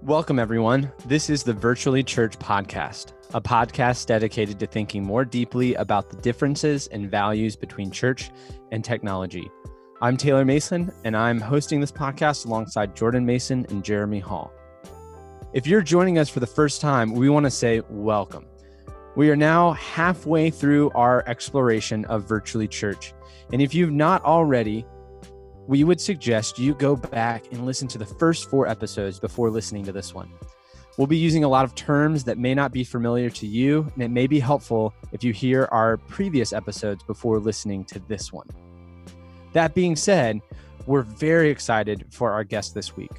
Welcome, everyone. This is the Virtually Church podcast, a podcast dedicated to thinking more deeply about the differences and values between church and technology. I'm Taylor Mason, and I'm hosting this podcast alongside Jordan Mason and Jeremy Hall. If you're joining us for the first time, we want to say welcome. We are now halfway through our exploration of Virtually Church, and if you've not already, we would suggest you go back and listen to the first 4 episodes before listening to this one. We'll be using a lot of terms that may not be familiar to you, and it may be helpful if you hear our previous episodes before listening to this one. That being said, we're very excited for our guest this week.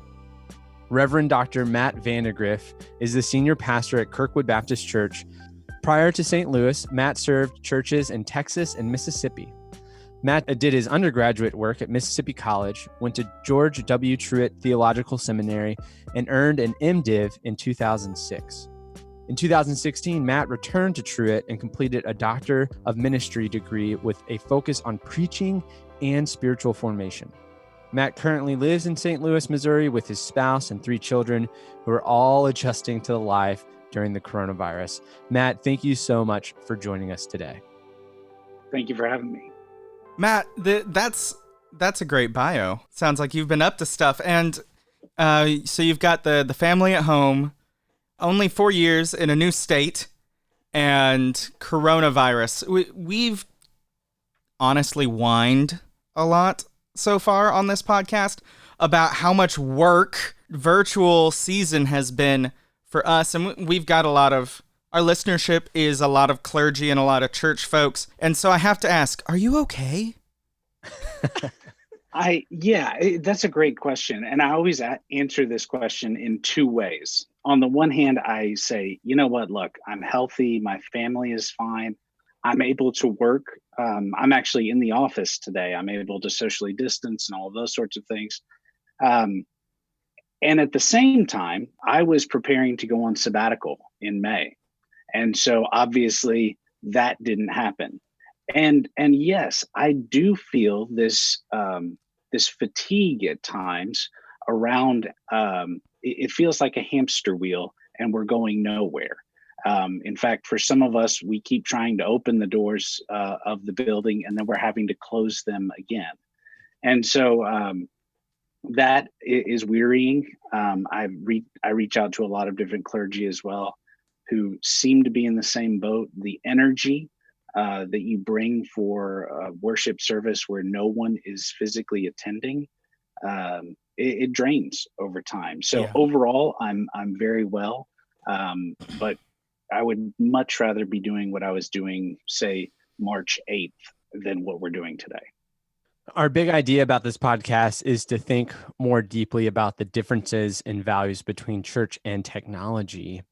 Reverend Dr. Matt Vandegrift is the senior pastor at Kirkwood Baptist Church. Prior to St. Louis, Matt served churches in Texas and Mississippi. Matt did his undergraduate work at Mississippi College, went to George W. Truett Theological Seminary, and earned an MDiv in 2006. In 2016, Matt returned to Truett and completed a Doctor of Ministry degree with a focus on preaching and spiritual formation. Matt currently lives in St. Louis, Missouri with his spouse and 3 children who are all adjusting to life during the coronavirus. Matt, thank you so much for joining us today. Thank you for having me. Matt, that's a great bio. Sounds like you've been up to stuff. And so you've got the family at home, only 4 years in a new state, and coronavirus. We've honestly whined a lot so far on this podcast about how much work virtual season has been for us. And we've got our listenership is a lot of clergy and a lot of church folks. And so I have to ask, are you okay? That's a great question. And I always answer this question in 2 ways. On the one hand, I say, you know what, look, I'm healthy. My family is fine. I'm able to work. I'm actually in the office today. I'm able to socially distance and all of those sorts of things. And at the same time, I was preparing to go on sabbatical in May. And so obviously that didn't happen. And yes, I do feel this fatigue at times around, it feels like a hamster wheel and we're going nowhere. In fact, for some of us, we keep trying to open the doors of the building and then we're having to close them again. And so that is wearying. I reach out to a lot of different clergy as well, who seem to be in the same boat. The energy that you bring for a worship service where no one is physically attending, it drains over time. So Overall, I'm very well, but I would much rather be doing what I was doing, say, March 8th than what we're doing today. Our big idea about this podcast is to think more deeply about the differences in values between church and technology.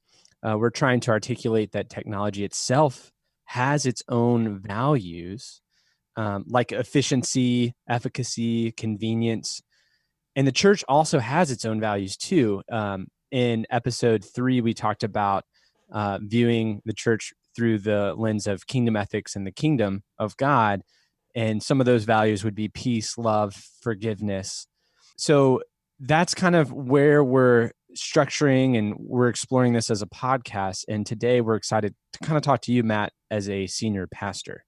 We're trying to articulate that technology itself has its own values, like efficiency, efficacy, convenience. And the church also has its own values too. In episode 3, we talked about viewing the church through the lens of kingdom ethics and the kingdom of God. And some of those values would be peace, love, forgiveness. So that's kind of where we're structuring and we're exploring this as a podcast. And today we're excited to kind of talk to you, Matt, as a senior pastor.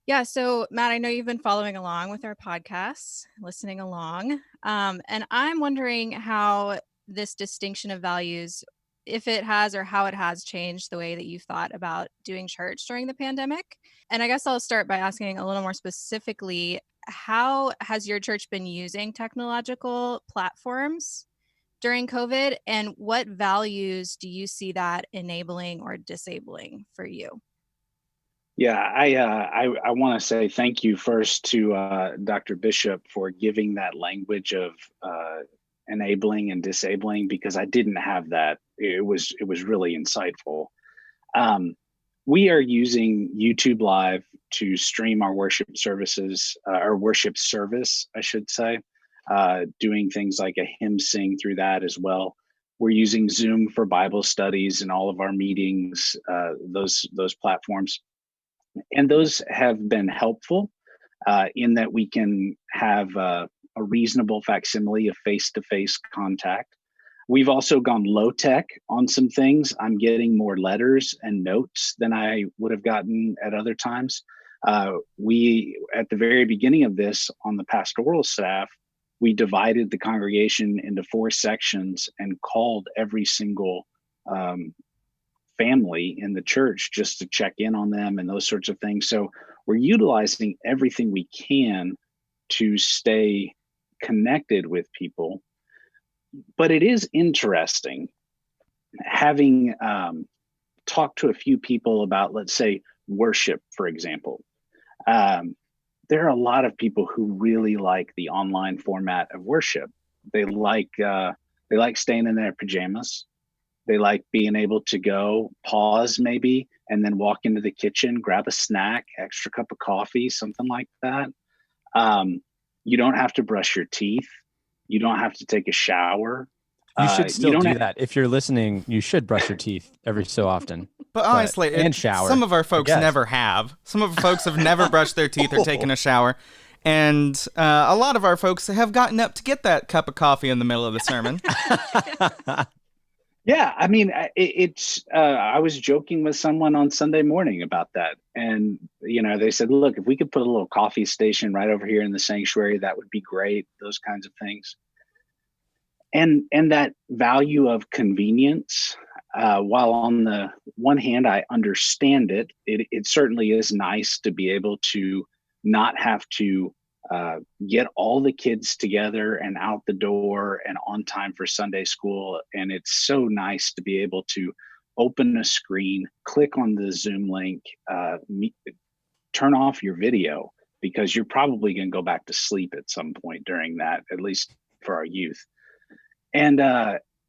Yeah. So Matt, I know you've been following along with our podcasts, listening along. And I'm wondering how this distinction of values, if it has or how it has changed the way that you've thought about doing church during the pandemic. And I guess I'll start by asking a little more specifically, how has your church been using technological platforms during COVID, and what values do you see that enabling or disabling for you? Yeah, I want to say thank you first to Dr. Bishop for giving that language of enabling and disabling, because I didn't have that. It was really insightful. We are using YouTube Live to stream our worship services, our worship service, I should say. Doing things like a hymn sing through that as well. We're using Zoom for Bible studies and all of our meetings, those platforms. And those have been helpful in that we can have a reasonable facsimile of face-to-face contact. We've also gone low tech on some things. I'm getting more letters and notes than I would have gotten at other times. We, at the very beginning of this on the pastoral staff, we divided the congregation into 4 sections and called every single family in the church just to check in on them and those sorts of things. So we're utilizing everything we can to stay connected with people. But it is interesting having talked to a few people about, let's say, worship, for example. There are a lot of people who really like the online format of worship. They like staying in their pajamas. They like being able to go pause maybe and then walk into the kitchen, grab a snack, extra cup of coffee, something like that. You don't have to brush your teeth. You don't have to take a shower. You should still do that. If you're listening, you should brush your teeth every so often. But honestly, and shower. Some of our folks never have. Some of our folks have never brushed their teeth or taken a shower. And a lot of our folks have gotten up to get that cup of coffee in the middle of the sermon. Yeah, I mean, it's. I was joking with someone on Sunday morning about that, and they said, "Look, if we could put a little coffee station right over here in the sanctuary, that would be great." Those kinds of things, and that value of convenience. While on the one hand, I understand it, it certainly is nice to be able to not have to get all the kids together and out the door and on time for Sunday school. And it's so nice to be able to open a screen, click on the Zoom link, turn off your video, because you're probably going to go back to sleep at some point during that, at least for our youth. And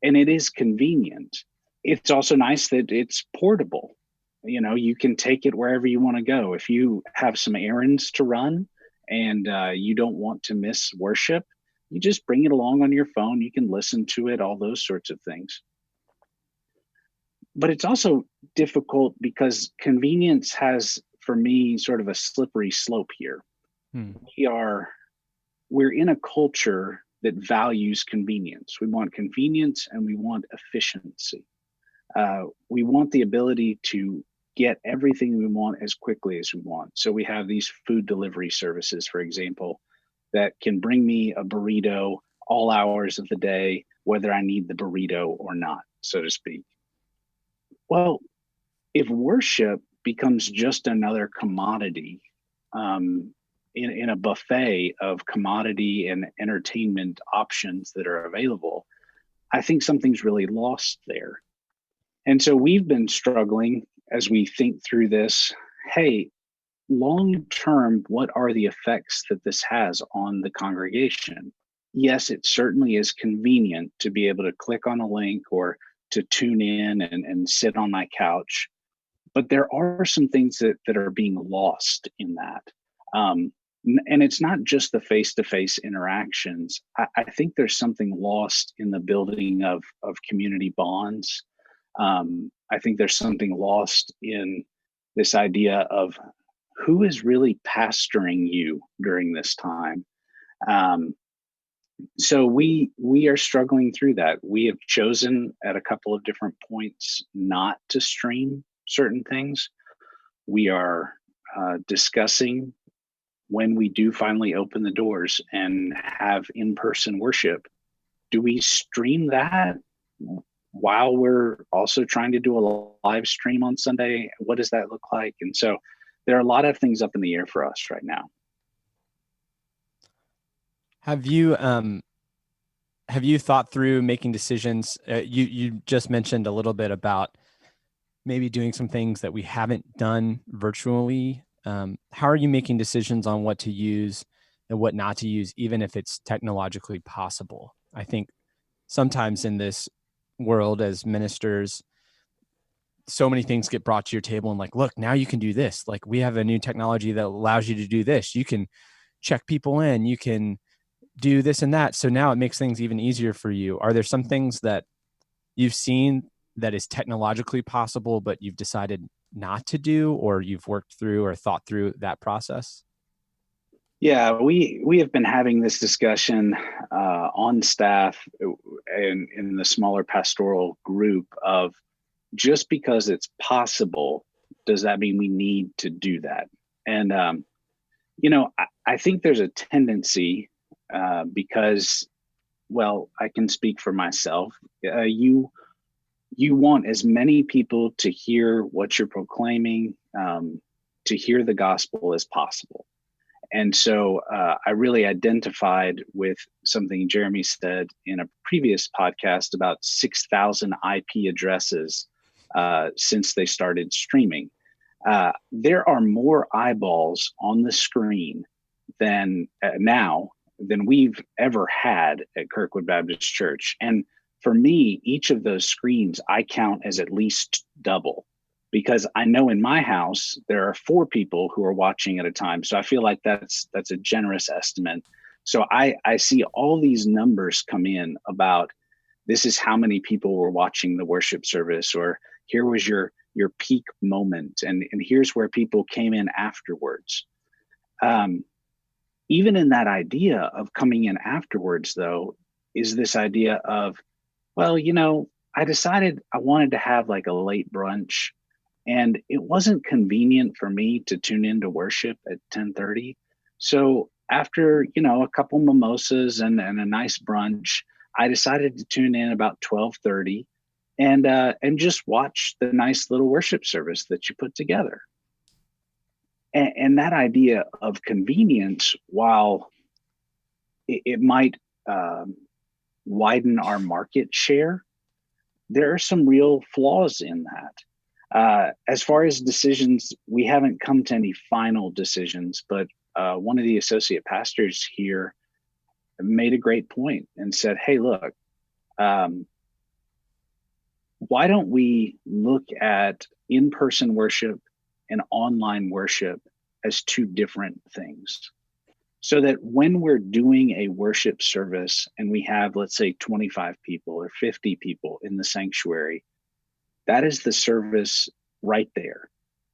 it is convenient. It's also nice that it's portable. You can take it wherever you want to go. If you have some errands to run and you don't want to miss worship, you just bring it along on your phone. You can listen to it, all those sorts of things. But it's also difficult because convenience has, for me, sort of a slippery slope here. We're in a culture that values convenience. We want convenience and we want efficiency. We want the ability to get everything we want as quickly as we want. So we have these food delivery services, for example, that can bring me a burrito all hours of the day, whether I need the burrito or not, so to speak. Well, if worship becomes just another commodity in a buffet of commodity and entertainment options that are available, I think something's really lost there. And so we've been struggling as we think through this. Hey, long term, what are the effects that this has on the congregation? Yes, it certainly is convenient to be able to click on a link or to tune in and sit on my couch. But there are some things that are being lost in that. And it's not just the face-to-face interactions. I think there's something lost in the building of community bonds. I think there's something lost in this idea of who is really pastoring you during this time. So we are struggling through that. We have chosen at a couple of different points not to stream certain things. We are discussing when we do finally open the doors and have in-person worship. Do we stream that while we're also trying to do a live stream on Sunday? What does that look like? And so there are a lot of things up in the air for us right now. Have you thought through making decisions? You just mentioned a little bit about maybe doing some things that we haven't done virtually. How are you making decisions on what to use and what not to use, even if it's technologically possible? I think sometimes in this world as ministers, so many things get brought to your table and like, look, now you can do this. Like, we have a new technology that allows you to do this. You can check people in, you can do this and that. So now it makes things even easier for you. Are there some things that you've seen that is technologically possible, but you've decided not to do, or you've worked through or thought through that process? Yeah, we have been having this discussion on staff in the smaller pastoral group of just because it's possible, does that mean we need to do that? And, I think there's a tendency because, well, I can speak for myself. You want as many people to hear what you're proclaiming, to hear the gospel as possible. And so I really identified with something Jeremy said in a previous podcast about 6,000 IP addresses since they started streaming. There are more eyeballs on the screen than we've ever had at Kirkwood Baptist Church. And for me, each of those screens I count as at least double, because I know in my house there are 4 people who are watching at a time. So I feel like that's a generous estimate. So I see all these numbers come in about this is how many people were watching the worship service, or here was your peak moment, and here's where people came in afterwards. Even in that idea of coming in afterwards, though, is this idea of, well, I decided I wanted to have like a late brunch, and it wasn't convenient for me to tune into worship at 10:30. So after, a couple mimosas and a nice brunch, I decided to tune in about 12:30 and just watch the nice little worship service that you put together. And that idea of convenience, while it might widen our market share, there are some real flaws in that. As far as decisions, we haven't come to any final decisions, but one of the associate pastors here made a great point and said, hey, look, why don't we look at in-person worship and online worship as 2 different things? So that when we're doing a worship service and we have, let's say, 25 people or 50 people in the sanctuary, that is the service right there.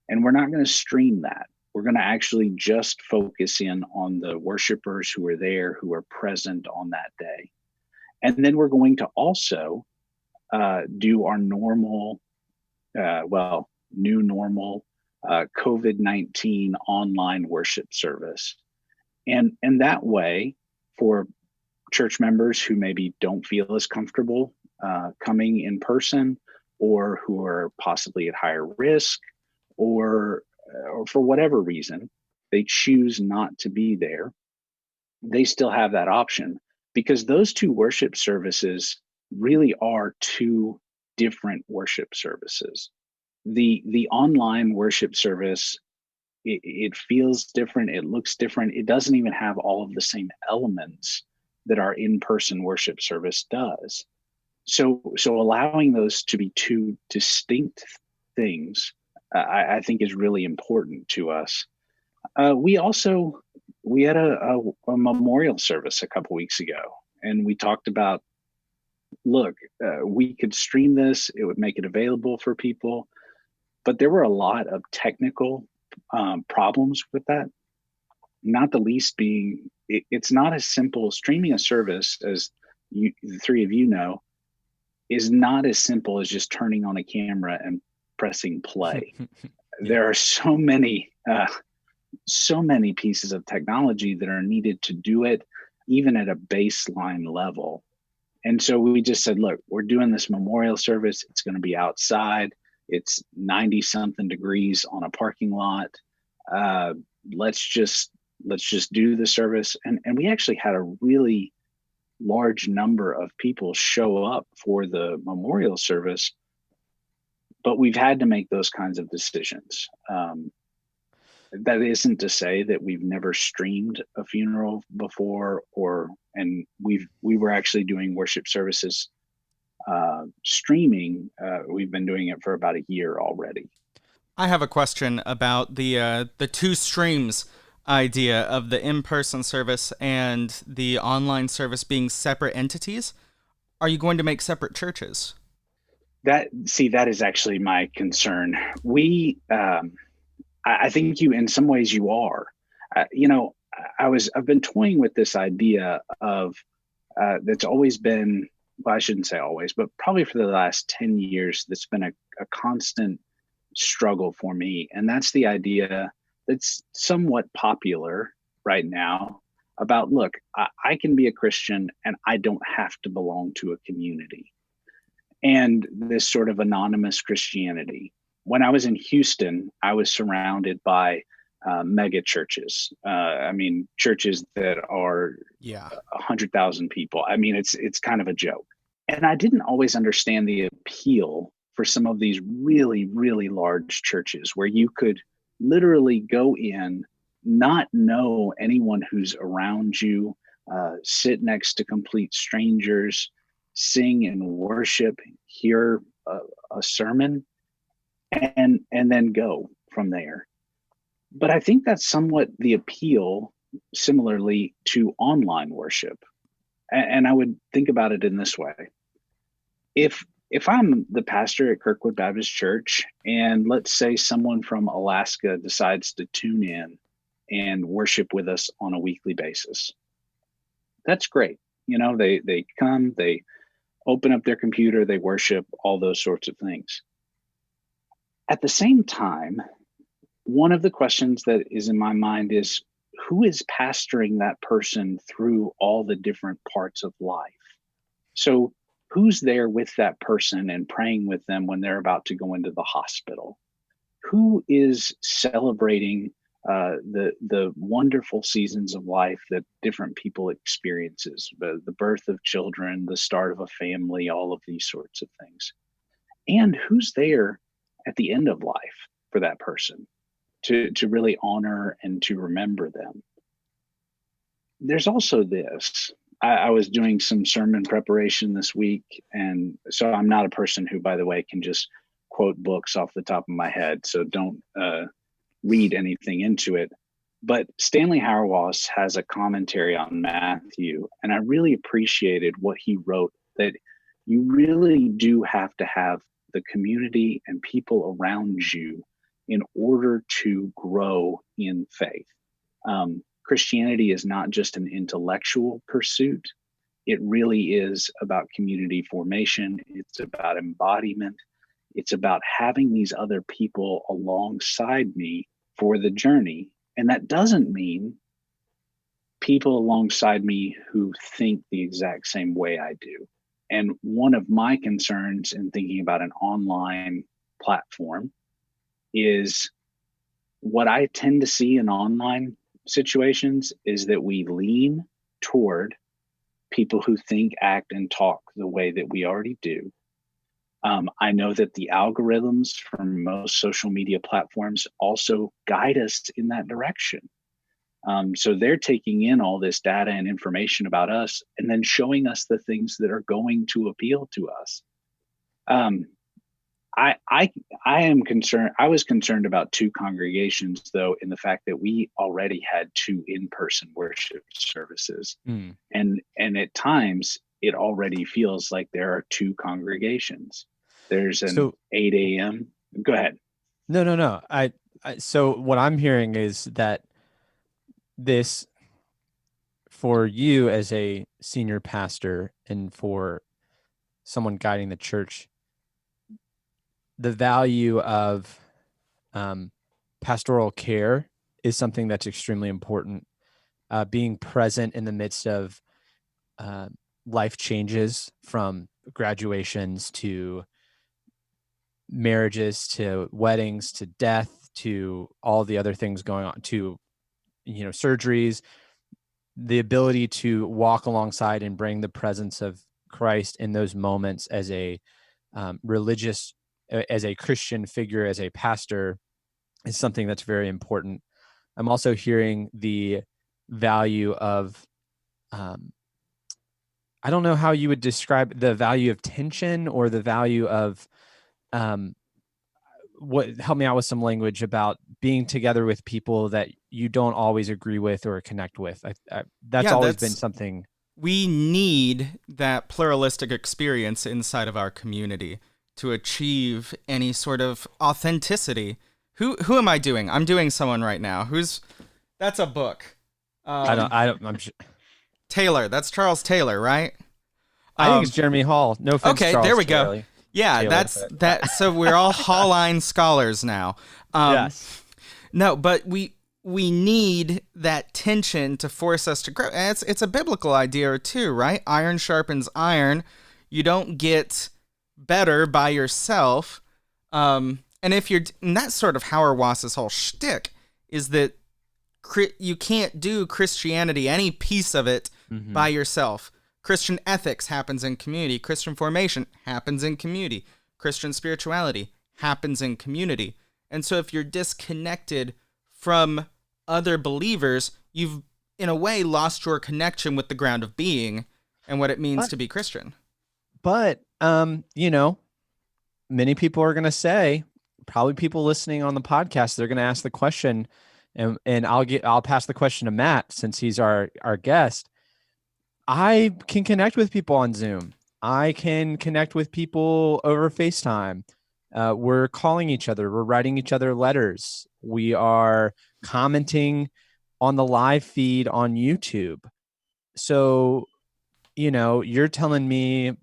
And we're not going to stream that. We're going to actually just focus in on the worshipers who are there, who are present on that day. And then we're going to also do our normal, new normal COVID-19 online worship service. And that way, for church members who maybe don't feel as comfortable coming in person, or who are possibly at higher risk, or for whatever reason, they choose not to be there, they still have that option, because those 2 worship services really are 2 different worship services. The online worship service, it feels different, it looks different, it doesn't even have all of the same elements that our in-person worship service does. So allowing those to be 2 distinct things, I think is really important to us. We had a memorial service a couple weeks ago, and we talked about, look, we could stream this, it would make it available for people, but there were a lot of technical problems with that. Not the least being, it's not as simple. Streaming a service, as the 3 of you know, is not as simple as just turning on a camera and pressing play. There are so many pieces of technology that are needed to do it, even at a baseline level. And so we just said, look, we're doing this memorial service. It's going to be outside. It's 90 something degrees on a parking lot. Let's just do the service. And we actually had a really large number of people show up for the memorial service, but we've had to make those kinds of decisions. That isn't to say that we've never streamed a funeral before, and we were actually doing worship services streaming. We've been doing it for about a year already. I have a question about the 2 streams idea of the in-person service and the online service being separate entities. Are you going to make separate churches? That is actually my concern. I think in some ways you are. I've been toying with this idea of that's always been well, I shouldn't say always, but probably for the last 10 years, that's been a constant struggle for me. And that's the idea that's somewhat popular right now about, look, I can be a Christian and I don't have to belong to a community. And this sort of anonymous Christianity. When I was in Houston, I was surrounded by mega churches. I mean, churches that are 100,000 people. I mean, it's kind of a joke. And I didn't always understand the appeal for some of these really, really large churches where you could literally go in, not know anyone who's around you, sit next to complete strangers, sing and worship, hear a sermon, and then go from there. But I think that's somewhat the appeal, similarly to online worship. And I would think about it in this way. If I'm the pastor at Kirkwood Baptist Church, and let's say someone from Alaska decides to tune in and worship with us on a weekly basis, that's great. You know, they come, they open up their computer, they worship, all those sorts of things. At the same time, one of the questions that is in my mind is, who is pastoring that person through all the different parts of life? So who's there with that person and praying with them when they're about to go into the hospital? Who is celebrating the wonderful seasons of life that different people experiences, the birth of children, the start of a family, all of these sorts of things? And who's there at the end of life for that person to really honor and to remember them? There's also this. I was doing some sermon preparation this week, and so I'm not a person who, by the way, can just quote books off the top of my head, so don't read anything into it. But Stanley Hauerwas has a commentary on Matthew, and I really appreciated what he wrote, that you really do have to have the community and people around you in order to grow in faith. Christianity is not just an intellectual pursuit. It really is about community formation. It's about embodiment. It's about having these other people alongside me for the journey. And that doesn't mean people alongside me who think the exact same way I do. And one of my concerns in thinking about an online platform is what I tend to see in online situations is that we lean toward people who think, act, and talk the way that we already do. I know that the algorithms from most social media platforms also guide us in that direction. So they're taking in all this data and information about us and then showing us the things that are going to appeal to us. I am concerned. I was concerned about two congregations, though, in the fact that we already had two in-person worship services, and at times it already feels like there are two congregations. There's an 8 a.m. Go ahead. No. So what I'm hearing is that this, for you as a senior pastor and for someone guiding the church, the value of pastoral care is something that's extremely important. Being present in the midst of life changes, from graduations to marriages to weddings to death to all the other things going on, to surgeries, the ability to walk alongside and bring the presence of Christ in those moments as a religious, as a Christian figure, as a pastor, is something that's very important. I'm also hearing the value of, I don't know how you would describe the value of tension or the value of, help me out with some language about being together with people that you don't always agree with or connect with. That's always been something. We need that pluralistic experience inside of our community to achieve any sort of authenticity. Who am I doing? I'm doing someone right now. That's a book. I'm sure. Taylor. That's Charles Taylor, right? I think it's Jeremy Hall. No offense, Okay, Charles there we Taylor. go. Yeah, Taylor, that's but- that. So we're all Halline scholars now. Yes. No, but we need that tension to force us to grow. And it's a biblical idea too, right? Iron sharpens iron. You don't get better by yourself. And that's sort of Hauerwas's whole shtick is that you can't do Christianity, any piece of it, by yourself. Christian ethics happens in community. Christian formation happens in community. Christian spirituality happens in community. And so if you're disconnected from other believers, you've, in a way, lost your connection with the ground of being and what it means to be Christian. But, many people are going to say, probably people listening on the podcast, they're going to ask the question, and I'll pass the question to Matt since he's our guest. I can connect with people on Zoom. I can connect with people over FaceTime. We're calling each other. We're writing each other letters. We are commenting on the live feed on YouTube. So, you're telling me,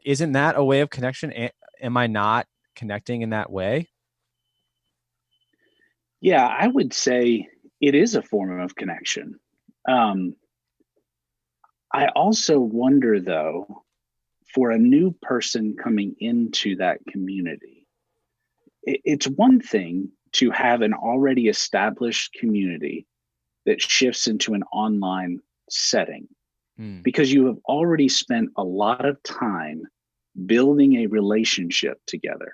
isn't that a way of connection? Am I not connecting in that way? Yeah, I would say it is a form of connection. I also wonder, though, for a new person coming into that community, it's one thing to have an already established community that shifts into an online setting because you have already spent a lot of time building a relationship together.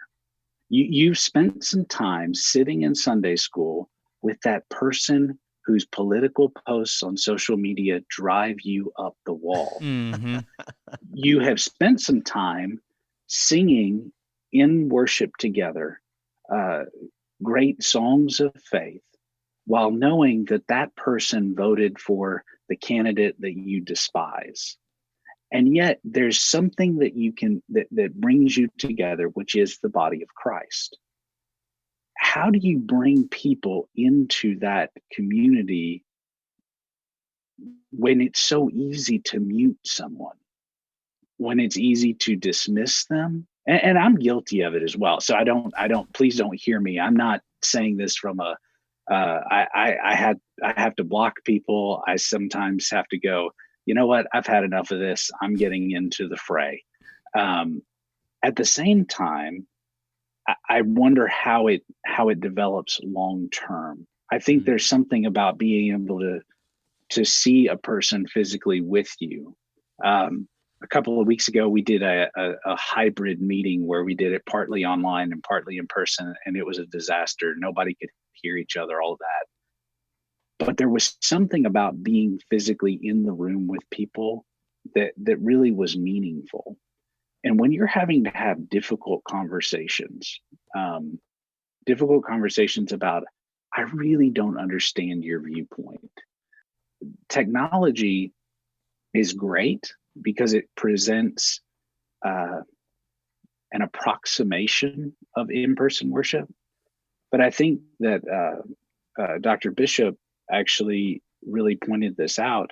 You've spent some time sitting in Sunday school with that person whose political posts on social media drive you up the wall. Mm-hmm. You have spent some time singing in worship together, great songs of faith, while knowing that that person voted for the candidate that you despise. And yet there's something that that brings you together, which is the body of Christ. How do you bring people into that community when it's so easy to mute someone, when it's easy to dismiss them? And I'm guilty of it as well. So please don't hear me. I'm not saying this from I have to block people. I sometimes have to go, you know what? I've had enough of this. I'm getting into the fray. At the same time, I wonder how it develops long term. I think there's something about being able to see a person physically with you. A couple of weeks ago, we did a hybrid meeting where we did it partly online and partly in person, and it was a disaster. Nobody could hear each other, all of that. But there was something about being physically in the room with people that really was meaningful. And when you're having to have difficult conversations about, I really don't understand your viewpoint. Technology is great because it presents an approximation of in-person worship. But I think that Dr. Bishop actually really pointed this out.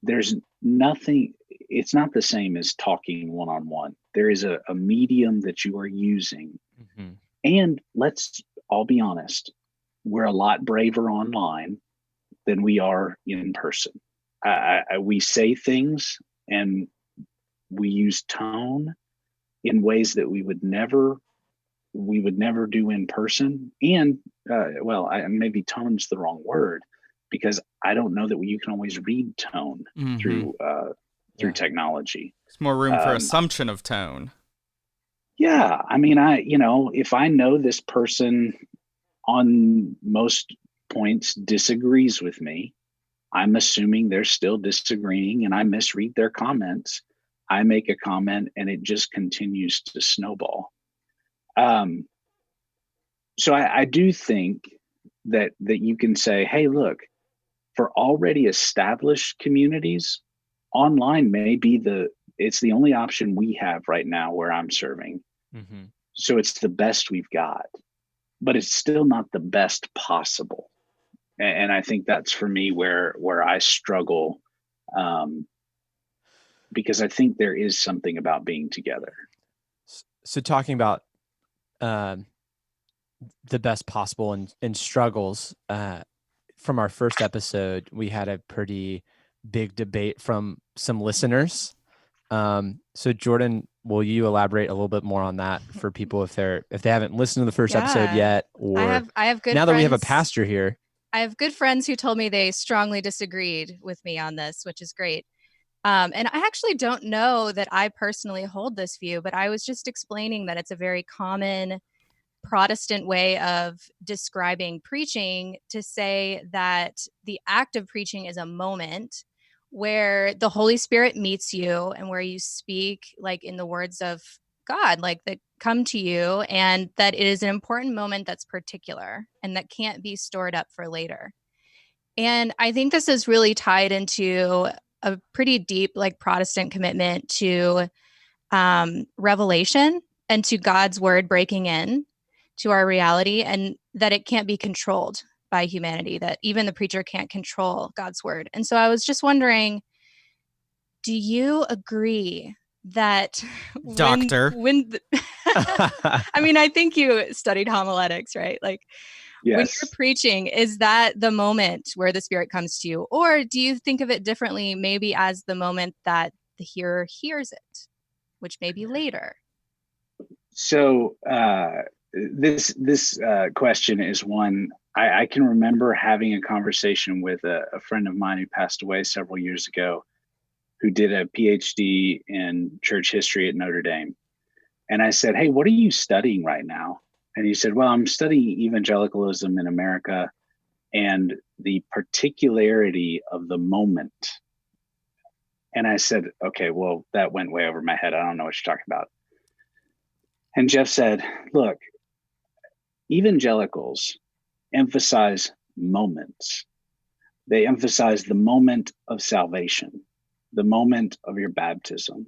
There's nothing, it's not the same as talking one-on-one. There is a medium that you are using. Mm-hmm. And let's all be honest, we're a lot braver online than we are in person. We say things and we use tone in ways that we would never do in person. And maybe tone's the wrong word, because I don't know that you can always read tone through technology. There's more room for assumption of tone. Yeah. I mean, if I know this person on most points disagrees with me, I'm assuming they're still disagreeing, and I misread their comments. I make a comment and it just continues to snowball. So I do think that you can say, hey, look, for already established communities, online may be it's the only option we have right now where I'm serving. Mm-hmm. So it's the best we've got, but it's still not the best possible. And I think that's for me where I struggle because I think there is something about being together. So talking about the best possible and struggles, from our first episode, we had a pretty big debate from some listeners. So Jordan, will you elaborate a little bit more on that for people if they haven't listened to the first episode yet, or I have good now friends, that we have a pastor here? I have good friends who told me they strongly disagreed with me on this, which is great. And I actually don't know that I personally hold this view, but I was just explaining that it's a very common Protestant way of describing preaching, to say that the act of preaching is a moment where the Holy Spirit meets you and where you speak like in the words of God, like that come to you, and that it is an important moment that's particular and that can't be stored up for later. And I think this is really tied into a pretty deep like Protestant commitment to revelation and to God's word breaking in to our reality, and that it can't be controlled by humanity, that even the preacher can't control God's word. And so I was just wondering, do you agree that Doctor. I mean, I think you studied homiletics, right? Like, Yes. when you're preaching, is that the moment where the Spirit comes to you? Or do you think of it differently, maybe as the moment that the hearer hears it, which may be later? So this question is one I can remember having a conversation with a friend of mine who passed away several years ago, who did a PhD in church history at Notre Dame. And I said, "Hey, what are you studying right now?" And he said, "Well, I'm studying evangelicalism in America and the particularity of the moment." And I said, "Okay, well, that went way over my head. I don't know what you're talking about." And Jeff said, "Look, evangelicals emphasize moments. They emphasize the moment of salvation, the moment of your baptism.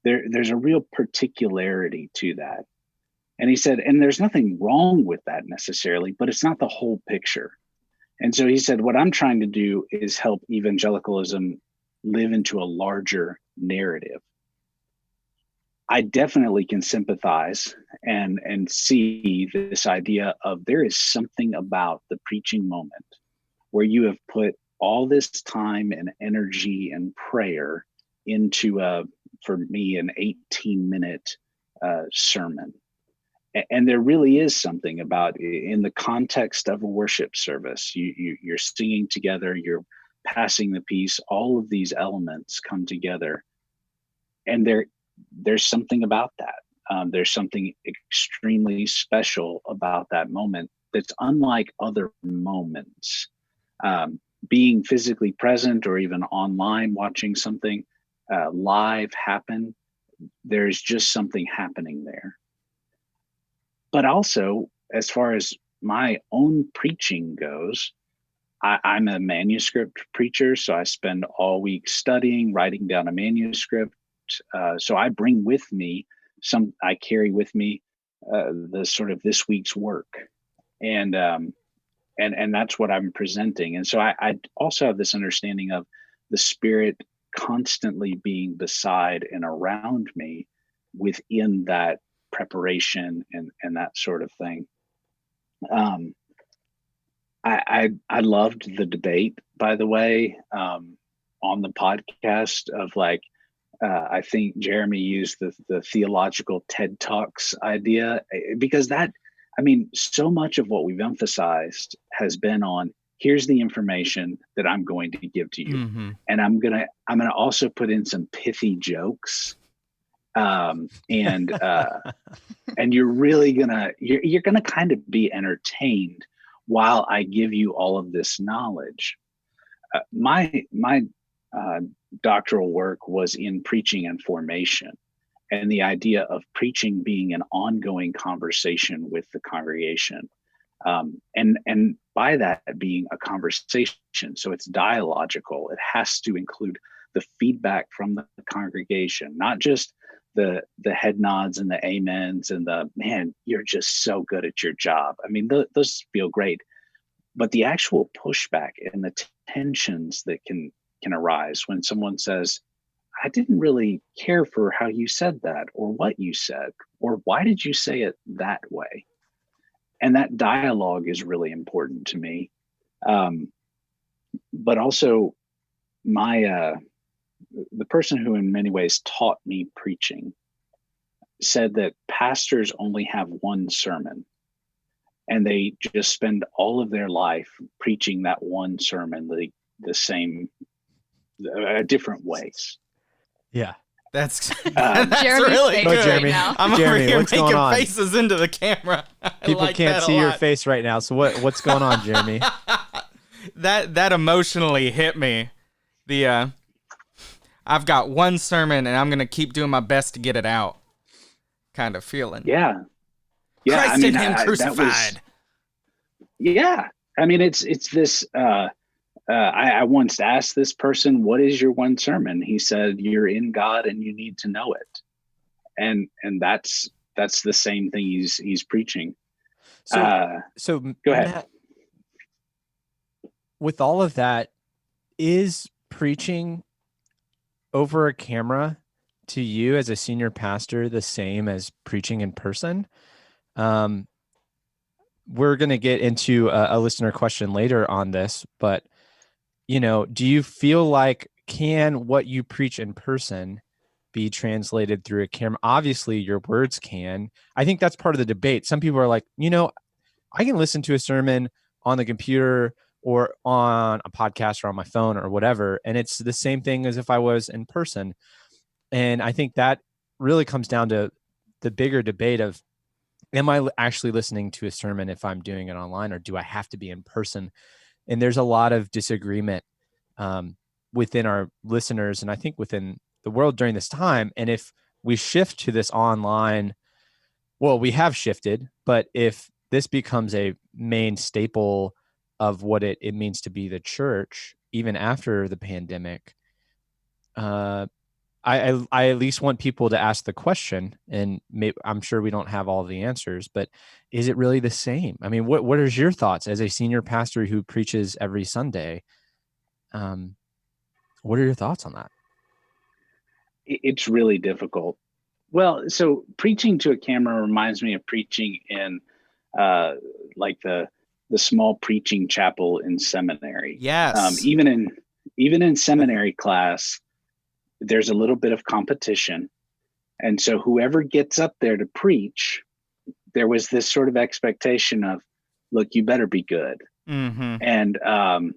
There's a real particularity to that." And he said, and there's nothing wrong with that necessarily, but it's not the whole picture. And so he said, what I'm trying to do is help evangelicalism live into a larger narrative. I definitely can sympathize and see this idea of there is something about the preaching moment where you have put all this time and energy and prayer into for me, an 18-minute sermon. And there really is something about, in the context of a worship service, you're singing together, you're passing the peace, all of these elements come together. And there's something about that. There's something extremely special about that moment that's unlike other moments. Being physically present or even online watching something live happen, there's just something happening there. But also, as far as my own preaching goes, I'm a manuscript preacher, so I spend all week studying, writing down a manuscript. So I bring with me I carry with me the sort of this week's work, and that's what I'm presenting. And so I also have this understanding of the Spirit constantly being beside and around me within that preparation and that sort of thing. I loved the debate, by the way, on the podcast of like, I think Jeremy used the theological TED Talks idea, because so much of what we've emphasized has been on, here's the information that I'm going to give to you. Mm-hmm. And I'm gonna also put in some pithy jokes. And you're really you're gonna kind of be entertained while I give you all of this knowledge. My doctoral work was in preaching and formation, and the idea of preaching being an ongoing conversation with the congregation, and by that being a conversation, so it's dialogical. It has to include the feedback from the congregation, not just the head nods and the amens and the, man, you're just so good at your job. I mean, those feel great, but the actual pushback and the tensions that can arise when someone says, I didn't really care for how you said that or what you said, or why did you say it that way? And that dialogue is really important to me. But also the person who in many ways taught me preaching said that pastors only have one sermon, and they just spend all of their life preaching that one sermon the same different ways. Yeah. That's Jeremy's really face good. right Jeremy. now. I'm Jeremy, over here what's going making on? faces into the camera. I People like can't that a see your lot. face right now. So what's going on, Jeremy? That emotionally hit me. I've got one sermon and I'm gonna keep doing my best to get it out kind of feeling. Yeah. Christ in him crucified. I mean, it's this. I once asked this person, "What is your one sermon?" He said, "You're in God and you need to know it," and that's the same thing he's preaching. So Go ahead. Matt, with all of that, is preaching over a camera to you as a senior pastor the same as preaching in person? We're going to get into a listener question later on this, but do you feel like can what you preach in person be translated through a camera? Obviously your words can. I think that's part of the debate. Some people are like, I can listen to a sermon on the computer or on a podcast or on my phone or whatever, and it's the same thing as if I was in person. And I think that really comes down to the bigger debate of, am I actually listening to a sermon if I'm doing it online, or do I have to be in person? And there's a lot of disagreement within our listeners, and I think within the world during this time. And if we shift to this online, well, we have shifted, but if this becomes a main staple of what it means to be the church, even after the pandemic, I at least want people to ask the question, and I'm sure we don't have all the answers, but is it really the same? I mean, what is your thoughts as a senior pastor who preaches every Sunday? What are your thoughts on that? It's really difficult. Well, so preaching to a camera reminds me of preaching in like the small preaching chapel in seminary. Yes. Even in seminary class, there's a little bit of competition. And so whoever gets up there to preach, there was this sort of expectation of, look, you better be good. Mm-hmm.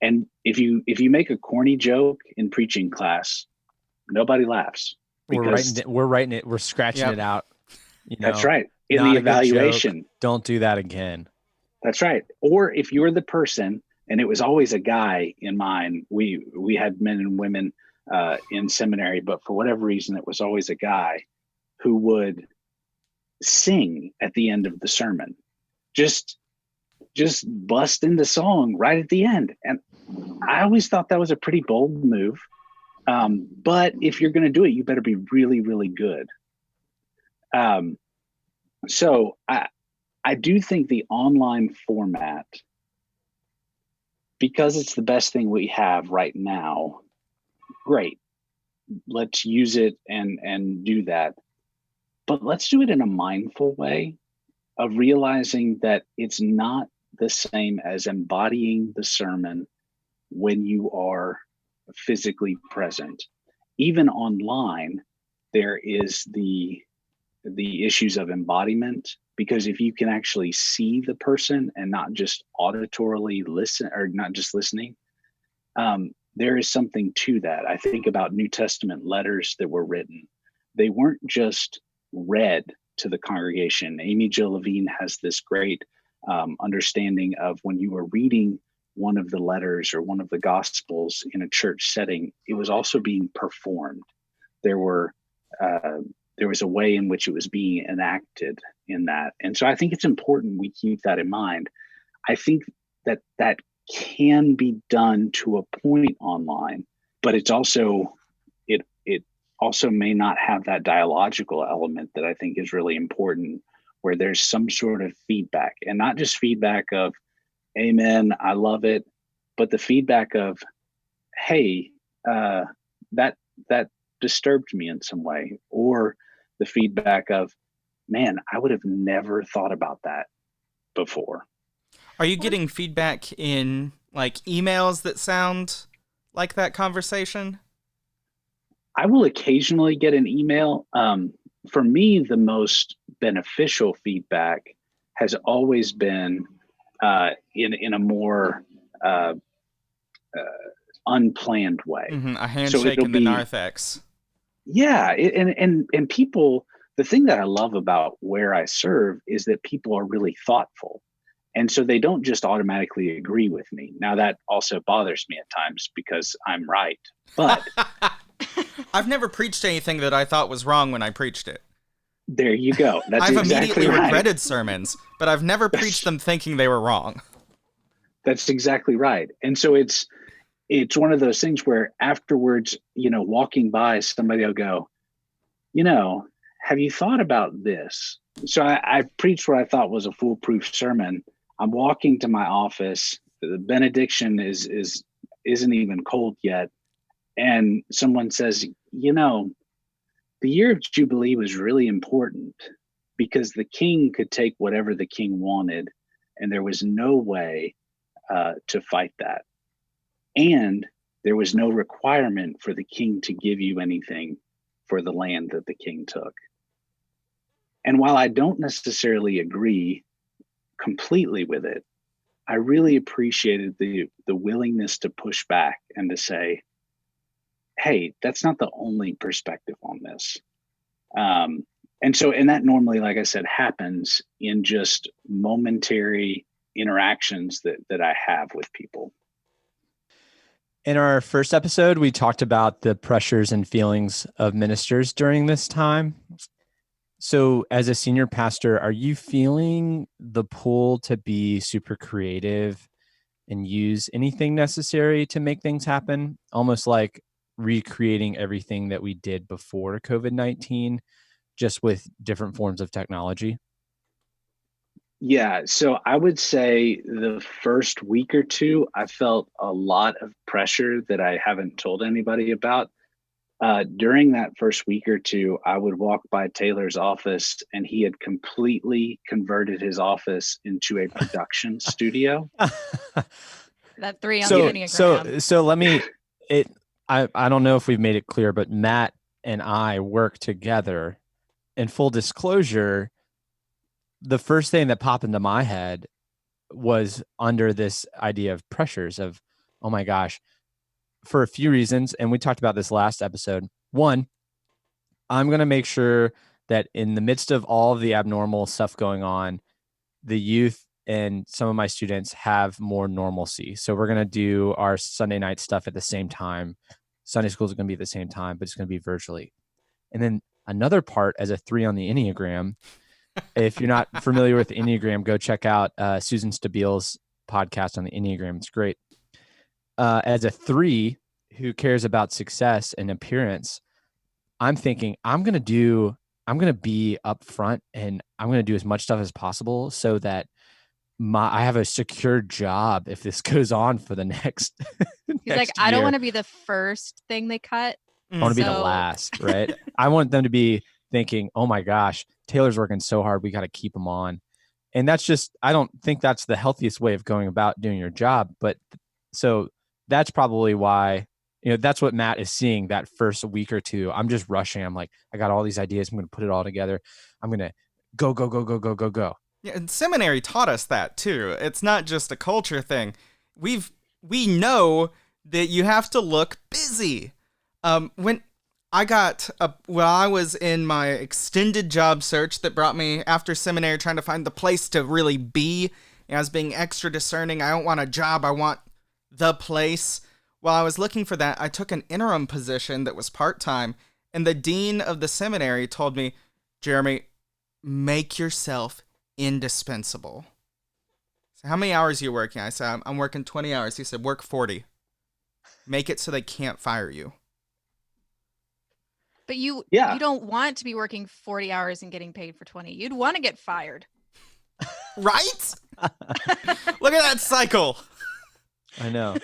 And if you make a corny joke in preaching class, nobody laughs. We're writing it. We're scratching it out. That's right. In the evaluation. Don't do that again. That's right. Or if you're the person, and it was always a guy in mine, we had men and women in seminary, but for whatever reason, it was always a guy who would sing at the end of the sermon, just bust into song right at the end. And I always thought that was a pretty bold move. But if you're going to do it, you better be really, really good. So I do think the online format, because it's the best thing we have right now, great. Let's use it and do that. But let's do it in a mindful way of realizing that it's not the same as embodying the sermon when you are physically present. Even online, there is the issues of embodiment, because if you can actually see the person and not just auditorily listen, or not just listening, there is something to that. I think about New Testament letters that were written. They weren't just read to the congregation. Amy Jill Levine has this great understanding of when you were reading one of the letters or one of the gospels in a church setting, it was also being performed. There was a way in which it was being enacted in that. And so I think it's important we keep that in mind. I think that can be done to a point online, but it's also, it also may not have that dialogical element that I think is really important, where there's some sort of feedback, and not just feedback of, amen, I love it, but the feedback of, hey, that that disturbed me in some way, or the feedback of, man, I would have never thought about that before. Are you getting feedback in like emails that sound like that conversation? I will occasionally get an email. For me, the most beneficial feedback has always been in a more unplanned way. A handshake in the narthex. Yeah, and people. The thing that I love about where I serve is that people are really thoughtful, and so they don't just automatically agree with me. Now that also bothers me at times because I'm right, but I've never preached anything that I thought was wrong when I preached it. There you go. That's I've exactly immediately right. regretted sermons, but I've never preached them thinking they were wrong. That's exactly right. And so it's one of those things where afterwards, walking by, somebody will go, have you thought about this? So I preached what I thought was a foolproof sermon. I'm walking to my office. The benediction isn't even cold yet. And someone says, the year of Jubilee was really important because the king could take whatever the king wanted, and there was no way to fight that. And there was no requirement for the king to give you anything for the land that the king took. And while I don't necessarily agree completely with it, I really appreciated the willingness to push back and to say, hey, that's not the only perspective on this. And that normally, like I said, happens in just momentary interactions that I have with people. In our first episode, we talked about the pressures and feelings of ministers during this time. So as a senior pastor, are you feeling the pull to be super creative and use anything necessary to make things happen? Almost like recreating everything that we did before COVID-19, just with different forms of technology? Yeah, so I would say the first week or two, I felt a lot of pressure that I haven't told anybody about. During that first week or two, I would walk by Taylor's office, and he had completely converted his office into a production studio. That 3 on the Enneagram. So let me. I don't know if we've made it clear, but Matt and I work together. In full disclosure, the first thing that popped into my head was under this idea of pressures of, oh my gosh, for a few reasons. And we talked about this last episode. One, I'm going to make sure that in the midst of all of the abnormal stuff going on, the youth and some of my students have more normalcy. So we're going to do our Sunday night stuff at the same time. Sunday schools are going to be at the same time, but it's going to be virtually. And then another part as a 3 on the Enneagram. If you're not familiar with the Enneagram, go check out Susan Stabile's podcast on the Enneagram. It's great. As a 3 who cares about success and appearance, I'm thinking I'm going to be up front and I'm going to do as much stuff as possible so that I have a secure job if this goes on for the next. He's like, I don't want to be the first thing they cut. I want to be the last, right? I want them to be thinking, oh my gosh, Taylor's working so hard. We got to keep him on. And that's just, I don't think that's the healthiest way of going about doing your job. But so that's probably why, that's what Matt is seeing that first week or two. I'm just rushing. I'm like, I got all these ideas. I'm going to put it all together. I'm going to go. Yeah, and seminary taught us that too. It's not just a culture thing. We know that you have to look busy. When I was in my extended job search that brought me after seminary, trying to find the place to really be. I was being extra discerning. I don't want a job. I want the place. While I was looking for that, I took an interim position that was part-time, and the dean of the seminary told me, Jeremy, make yourself indispensable. So how many hours are you working? I said, I'm working 20 hours. He said, work 40. Make it so they can't fire you. But you don't want to be working 40 hours and getting paid for 20. You'd want to get fired. Right? Look at that cycle. I know.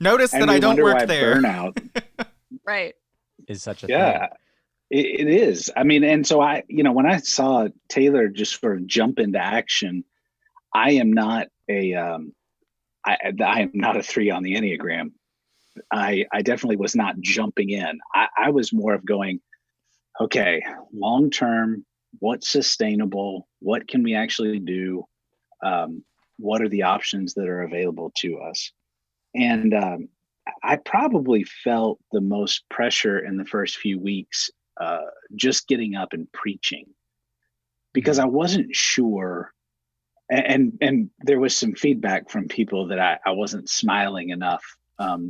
Notice that I don't work there. Right. is such a thing. Yeah, it is. I mean, and so when I saw Taylor just sort of jump into action, I am not I am not a 3 on the Enneagram. I definitely was not jumping in. I was more of going, okay, long term, what's sustainable? What can we actually do? What are the options that are available to us? And I probably felt the most pressure in the first few weeks, just getting up and preaching, because I wasn't sure. And there was some feedback from people that I wasn't smiling enough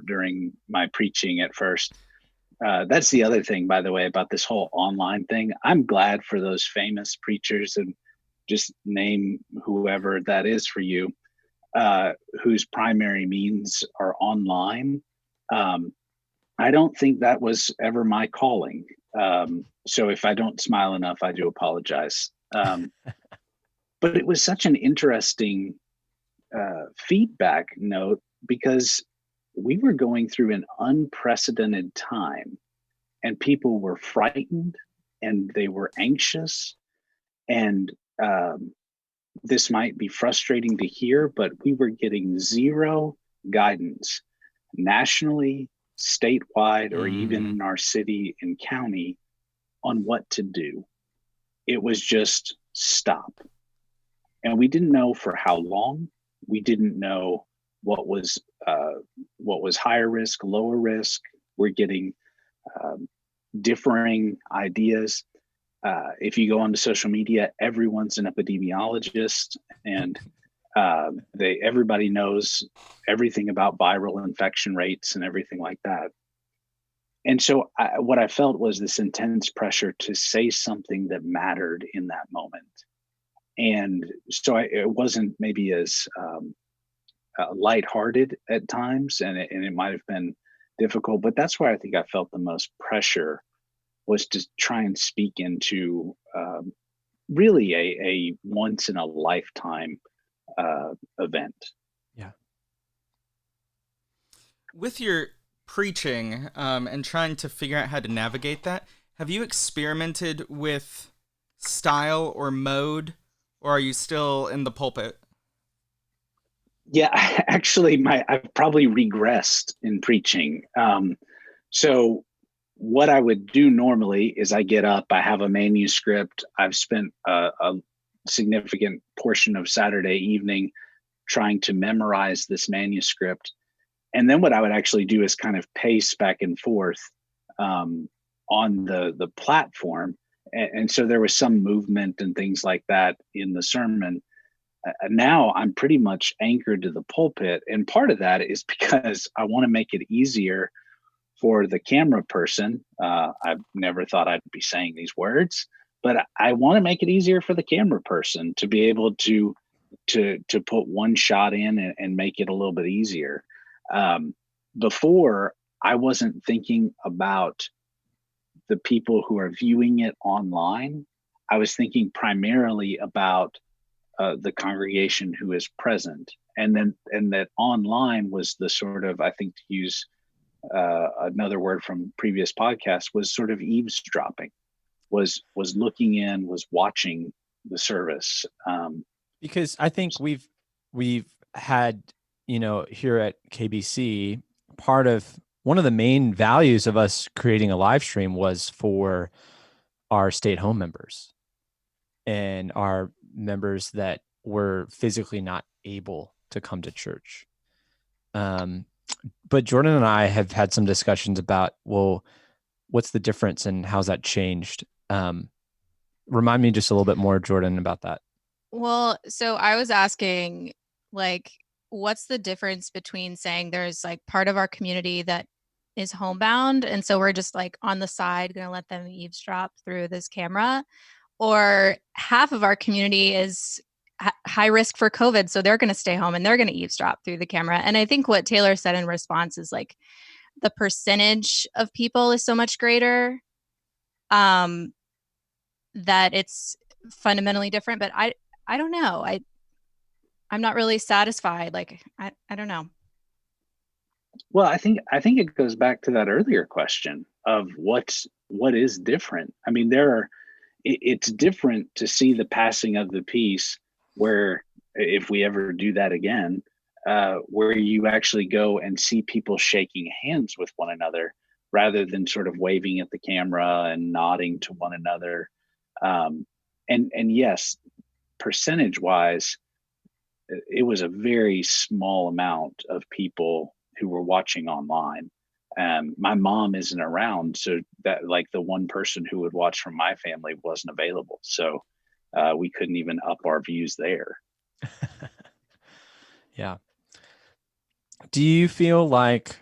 during my preaching at first. That's the other thing, by the way, about this whole online thing. I'm glad for those famous preachers, and just name whoever that is for you, whose primary means are online. I don't think that was ever my calling. So if I don't smile enough, I do apologize. But it was such an interesting feedback note, because we were going through an unprecedented time, and people were frightened and they were anxious. And this might be frustrating to hear, but we were getting zero guidance nationally, statewide, or even in our city and county on what to do. It was just stop. And we didn't know for how long. We didn't know what was higher risk, lower risk. We're getting differing ideas. If you go onto social media, everyone's an epidemiologist, and everybody knows everything about viral infection rates and everything like that. And so what I felt was this intense pressure to say something that mattered in that moment. And so it wasn't maybe as lighthearted at times, and it might have been difficult, but that's where I think I felt the most pressure, was to try and speak into really a once in a lifetime event. Yeah. With your preaching and trying to figure out how to navigate that, have you experimented with style or mode, or are you still in the pulpit? Yeah, actually, I've probably regressed in preaching. So what I would do normally is I get up, I have a manuscript. I've spent a significant portion of Saturday evening trying to memorize this manuscript. And then what I would actually do is kind of pace back and forth on the platform. And so there was some movement and things like that in the sermon. Now I'm pretty much anchored to the pulpit. And part of that is because I want to make it easier for the camera person. I've never thought I'd be saying these words, but I want to make it easier for the camera person to be able to put one shot in and make it a little bit easier. Before, I wasn't thinking about the people who are viewing it online. I was thinking primarily about the congregation who is present, and that online was the sort of, I think, to use another word from previous podcasts, was sort of eavesdropping, was looking in, was watching the service. Because I think we've had, here at KBC, one of the main values of us creating a live stream was for our stay-at-home members and our members that were physically not able to come to church. But Jordan and I have had some discussions about, well, what's the difference and how's that changed? Remind me just a little bit more, Jordan, about that. Well, so I was asking, what's the difference between saying there's part of our community that is homebound, and so we're just on the side going to let them eavesdrop through this camera, or half of our community is high risk for COVID, so they're going to stay home and they're going to eavesdrop through the camera. And I think what Taylor said in response is the percentage of people is so much greater, that it's fundamentally different. But I don't know. I'm not really satisfied. I don't know. Well, I think it goes back to that earlier question of what is different. I mean, it's different to see the passing of the peace, where if we ever do that again, where you actually go and see people shaking hands with one another rather than sort of waving at the camera and nodding to one another. Um, and yes, percentage wise, it was a very small amount of people who were watching online. My mom isn't around, so that, like, the one person who would watch from my family wasn't available, so we couldn't even up our views there. Yeah. Do you feel like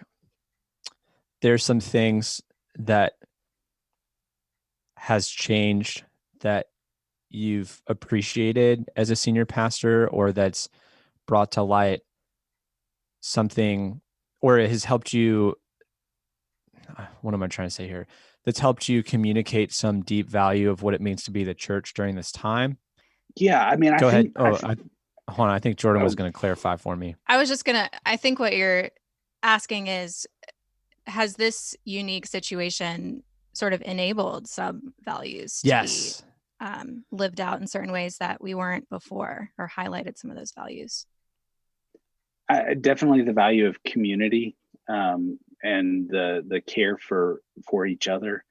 there's some things that has changed that you've appreciated as a senior pastor, or that's brought to light something, or it has helped you, what am I trying to say here? That's helped you communicate some deep value of what it means to be the church during this time? Yeah, I mean, Go ahead. hold Hold on. I think Jordan was oh, going to clarify for me. I think what you're asking is, has this unique situation sort of enabled some values to be lived out in certain ways that we weren't before, or highlighted some of those values? definitely the value of community, and the care for each other.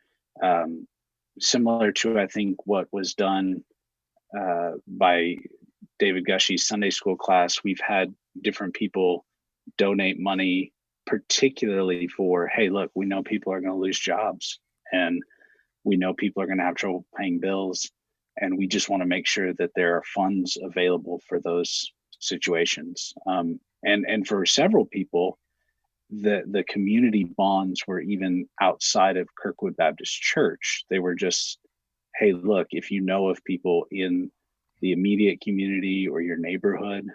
Similar to, I think, what was done by David Gushy's Sunday school class, we've had different people donate money, particularly for, hey, look, we know people are going to lose jobs, and we know people are going to have trouble paying bills, and we just want to make sure that there are funds available for those situations. And for several people, the community bonds were even outside of Kirkwood Baptist Church. They were just, hey, look, if you know of people in the immediate community or your neighborhood.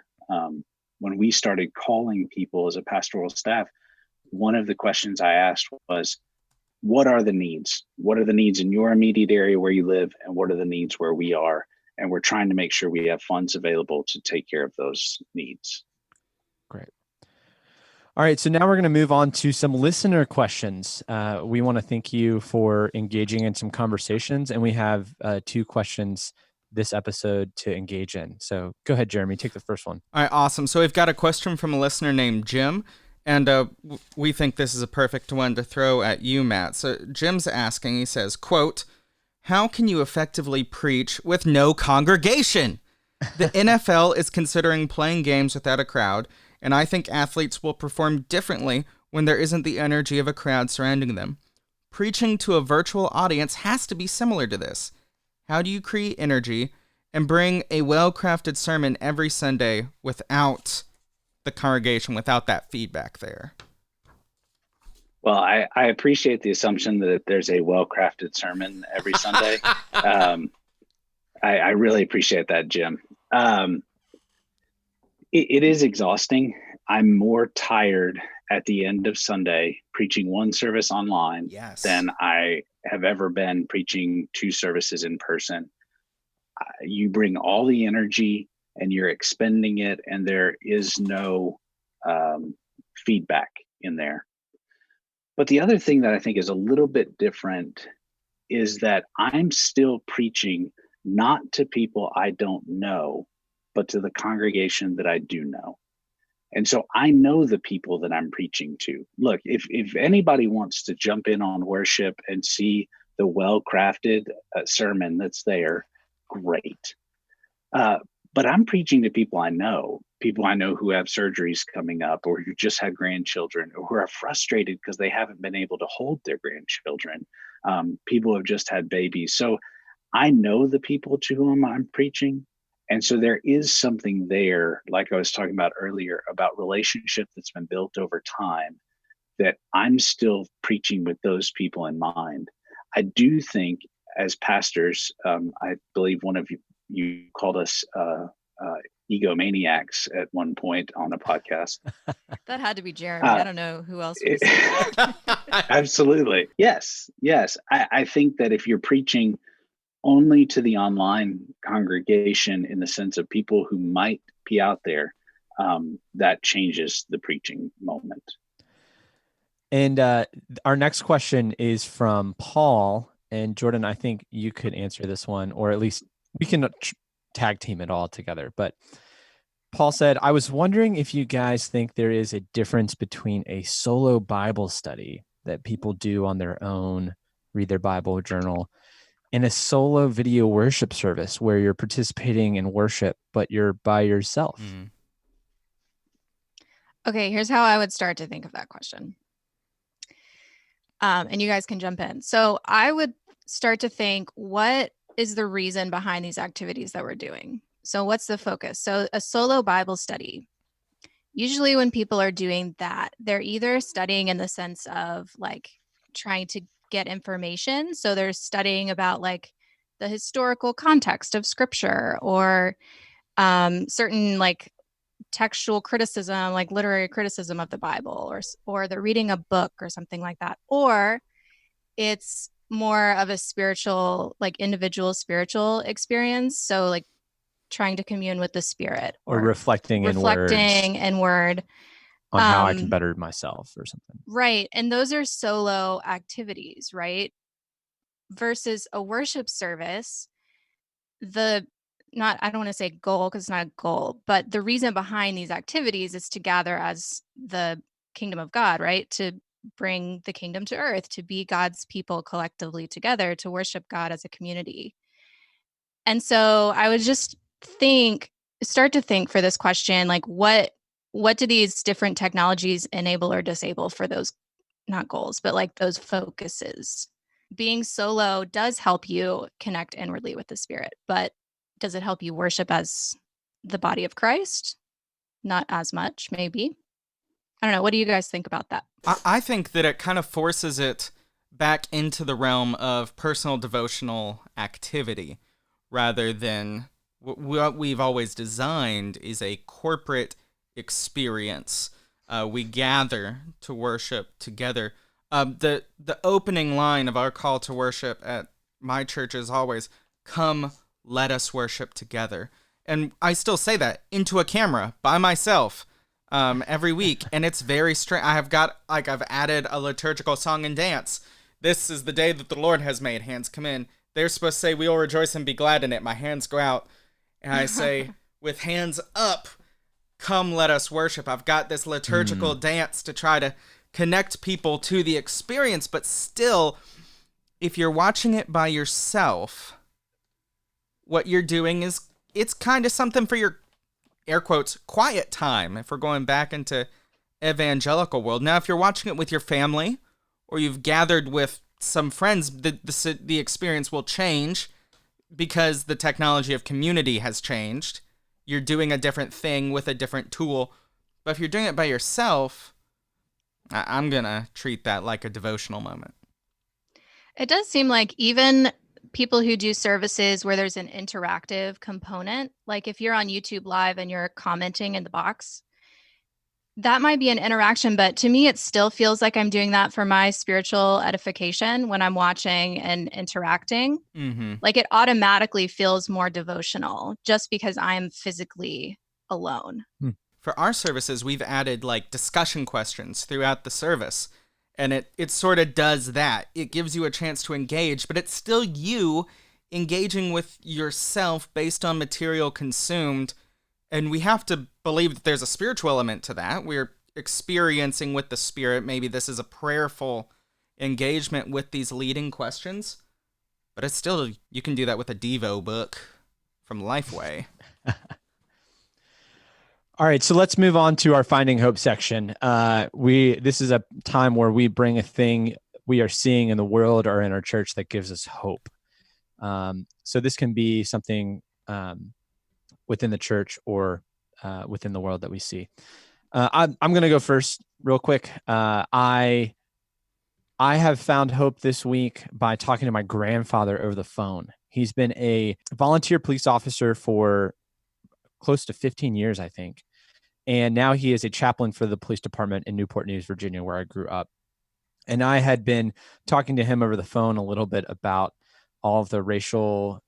When we started calling people as a pastoral staff, one of the questions I asked was, what are the needs? What are the needs in your immediate area where you live? And what are the needs where we are? And we're trying to make sure we have funds available to take care of those needs. Great. All right, so now we're going to move on to some listener questions. We want to thank you for engaging in some conversations, and we have 2 questions this episode to engage in. So go ahead, Jeremy, take the first one. All right, awesome. So we've got a question from a listener named Jim, and we think this is a perfect one to throw at you, Matt. So Jim's asking, he says, quote, "How can you effectively preach with no congregation? The NFL is considering playing games without a crowd, and I think athletes will perform differently when there isn't the energy of a crowd surrounding them. Preaching to a virtual audience has to be similar to this. How do you create energy and bring a well-crafted sermon every Sunday without the congregation, without that feedback there?" Well, I appreciate the assumption that there's a well-crafted sermon every Sunday. I really appreciate that, Jim. It is exhausting. I'm more tired at the end of Sunday preaching one service online than I have ever been preaching 2 services in person. You bring all the energy and you're expending it, and there is no feedback in there. But the other thing that I think is a little bit different is that I'm still preaching not to people I don't know, but to the congregation that I do know. And so I know the people that I'm preaching to. Look, if anybody wants to jump in on worship and see the well-crafted sermon that's there, great. But I'm preaching to people I know who have surgeries coming up, or who just had grandchildren, or who are frustrated because they haven't been able to hold their grandchildren. People have just had babies. So I know the people to whom I'm preaching. And so there is something there, like I was talking about earlier, about relationship that's been built over time, that I'm still preaching with those people in mind. I do think, as pastors, I believe one of you called us egomaniacs at one point on a podcast. That had to be Jeremy. I don't know who else was. Absolutely. Yes. I think that if you're preaching only to the online congregation, in the sense of people who might be out there, that changes the preaching moment. And our next question is from Paul. And Jordan, I think you could answer this one, or at least we can tag team it all together. But Paul said, I was wondering if you guys think there is a difference between a solo Bible study that people do on their own, read their Bible journal, and a solo video worship service where you're participating in worship, but you're by yourself. Okay, here's how I would start to think of that question. And you guys can jump in. So I would start to think, what is the reason behind these activities that we're doing? So what's the focus? So a solo Bible study. Usually when people are doing that, they're either studying in the sense of like trying to get information. So they're studying about like the historical context of scripture, or certain like textual criticism, like literary criticism of the Bible, or they're reading a book or something like that. Or it's more of a spiritual, like individual spiritual experience. So like trying to commune with the Spirit, or reflecting in word on how I can better myself or something. Right. And those are solo activities, right? Versus a worship service, I don't want to say goal because it's not a goal, but the reason behind these activities is to gather as the kingdom of God, right? To bring the kingdom to earth, to be God's people collectively together, to worship God as a community. And so I would just start to think for this question, like what do these different technologies enable or disable for those, not goals, but like those focuses? Being solo does help you connect inwardly with the Spirit, but does it help you worship as the body of Christ? Not as much, maybe. I don't know. What do you guys think about that? I think that it kind of forces it back into the realm of personal devotional activity, rather than what we've always designed is a corporate experience. We gather to worship together. The opening line of our call to worship at my church is always, "Come, let us worship together." And I still say that into a camera by myself every week, and it's very strange. I've added a liturgical song and dance. This is the day that the Lord has made. Hands come in. They're supposed to say, "We will rejoice and be glad in it." My hands go out, and I say, with hands up, "Come, let us worship." I've got this liturgical dance to try to connect people to the experience, but still, if you're watching it by yourself, what you're doing is, it's kind of something for your, air quotes, quiet time, if we're going back into evangelical world. Now, if you're watching it with your family, or you've gathered with some friends, the experience will change because the technology of community has changed. You're doing a different thing with a different tool. But if you're doing it by yourself, I'm going to treat that like a devotional moment. It does seem like even people who do services where there's an interactive component, like if you're on YouTube Live and you're commenting in the box, that might be an interaction, but to me, it still feels like I'm doing that for my spiritual edification when I'm watching and interacting. Mm-hmm. Like it automatically feels more devotional just because I'm physically alone. For our services, we've added like discussion questions throughout the service, and it sort of does that. It gives you a chance to engage, but it's still you engaging with yourself based on material consumed. And we have to believe that there's a spiritual element to that. We're experiencing with the Spirit. Maybe this is a prayerful engagement with these leading questions. But it's still, you can do that with a Devo book from Lifeway. All right, so let's move on to our Finding Hope section. This is a time where we bring a thing we are seeing in the world or in our church that gives us hope. So this can be something within the church or within the world that we see. I'm going to go first real quick. I have found hope this week by talking to my grandfather over the phone. He's been a volunteer police officer for close to 15 years, I think. And now he is a chaplain for the police department in Newport News, Virginia, where I grew up. And I had been talking to him over the phone a little bit about all of the racial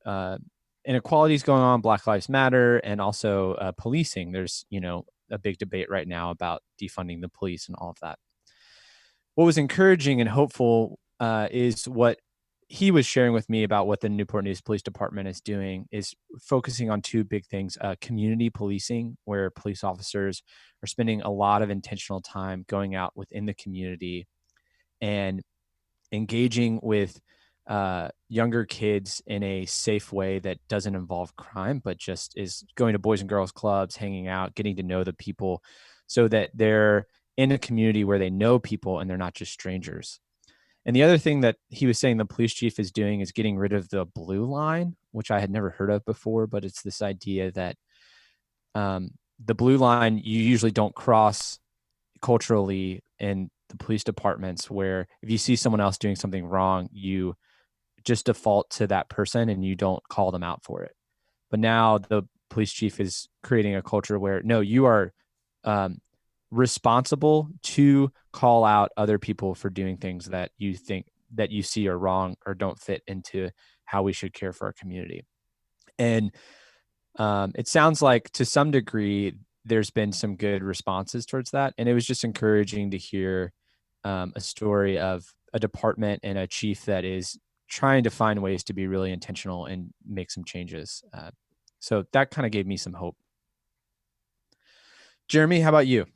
inequalities going on, Black Lives Matter, and also policing. There's, a big debate right now about defunding the police and all of that. what was encouraging and hopeful is what he was sharing with me about what the Newport News Police Department is doing, is focusing on two big things: community policing, where police officers are spending a lot of intentional time going out within the community and engaging with younger kids in a safe way that doesn't involve crime, but just is going to boys and girls clubs, hanging out, getting to know the people, so that they're in a community where they know people and they're not just strangers. And the other thing that he was saying the police chief is doing is getting rid of the blue line, which I had never heard of before, but it's this idea that the blue line you usually don't cross culturally in the police departments, where if you see someone else doing something wrong, you just default to that person and you don't call them out for it. But now the police chief is creating a culture where, no, you are responsible to call out other people for doing things that you think that you see are wrong or don't fit into how we should care for our community. And it sounds like to some degree there's been some good responses towards that. And it was just encouraging to hear a story of a department and a chief that is trying to find ways to be really intentional and make some changes. So that kind of gave me some hope. Jeremy, how about you?